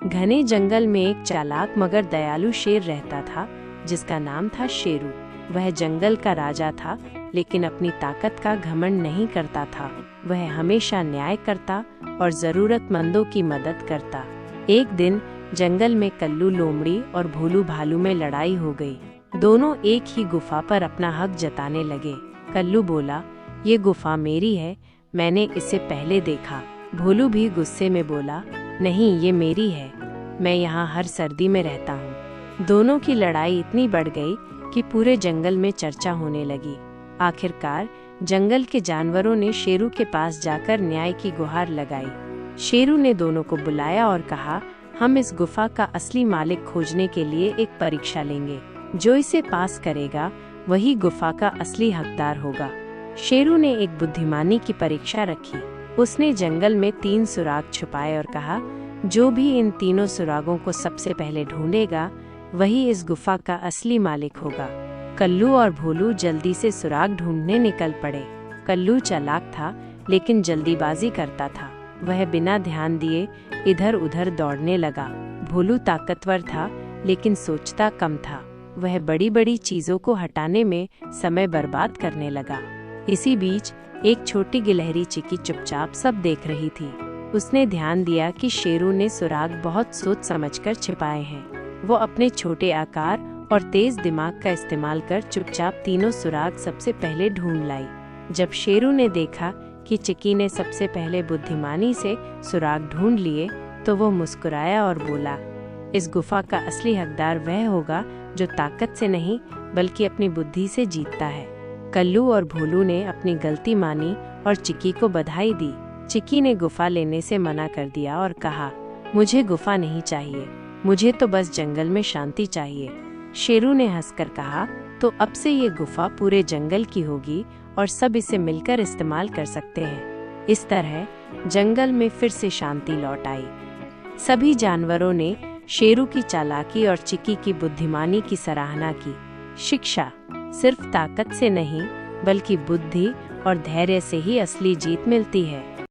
घने जंगल में एक चालाक मगर दयालु शेर रहता था, जिसका नाम था शेरू। वह जंगल का राजा था, लेकिन अपनी ताकत का घमंड नहीं करता था। वह हमेशा न्याय करता और जरूरतमंदों की मदद करता। एक दिन जंगल में कल्लू लोमड़ी और भोलू भालू में लड़ाई हो गई। दोनों एक ही गुफा पर अपना हक जताने लगे। कल्लू बोला, ये गुफा मेरी है, मैंने इसे पहले देखा। भोलू भी गुस्से में बोला, नहीं, ये मेरी है, मैं यहाँ हर सर्दी में रहता हूँ। दोनों की लड़ाई इतनी बढ़ गई कि पूरे जंगल में चर्चा होने लगी। आखिरकार जंगल के जानवरों ने शेरू के पास जाकर न्याय की गुहार लगाई। शेरू ने दोनों को बुलाया और कहा, हम इस गुफा का असली मालिक खोजने के लिए एक परीक्षा लेंगे। जो इसे पास करेगा वही गुफा का असली हकदार होगा। शेरू ने एक बुद्धिमानी की परीक्षा रखी। उसने जंगल में 3 सुराग छुपाए और कहा, जो भी इन तीनों सुरागों को सबसे पहले ढूंढेगा वही इस गुफा का असली मालिक होगा। कल्लू और भोलू जल्दी से सुराग ढूंढने निकल पड़े। कल्लू चालाक था, लेकिन जल्दीबाजी करता था। वह बिना ध्यान दिए इधर उधर दौड़ने लगा। भोलू ताकतवर था, लेकिन सोचता कम था। वह बड़ी बड़ी चीजों को हटाने में समय बर्बाद करने लगा। इसी बीच एक छोटी गिलहरी चिकी चुपचाप सब देख रही थी। उसने ध्यान दिया कि शेरू ने सुराग बहुत सोच समझकर छिपाए हैं। वो अपने छोटे आकार और तेज दिमाग का इस्तेमाल कर चुपचाप तीनों सुराग सबसे पहले ढूंढ लाई। जब शेरू ने देखा कि चिकी ने सबसे पहले बुद्धिमानी से सुराग ढूंढ लिए, तो वो मुस्कुराया और बोला, इस गुफा का असली हकदार वह होगा जो ताकत से नहीं बल्कि अपनी बुद्धि से जीतता है। कल्लू और भोलू ने अपनी गलती मानी और चिकी को बधाई दी। चिकी ने गुफा लेने से मना कर दिया और कहा, मुझे गुफा नहीं चाहिए, मुझे तो बस जंगल में शांति चाहिए। शेरू ने हंसकर कहा, तो अब से ये गुफा पूरे जंगल की होगी और सब इसे मिलकर इस्तेमाल कर सकते हैं। इस तरह जंगल में फिर से शांति लौट आई। सभी जानवरों ने शेरू की चालाकी और चिकी की बुद्धिमानी की सराहना की। शिक्षा सिर्फ ताकत से नहीं, बल्कि बुद्धि और धैर्य से ही असली जीत मिलती है।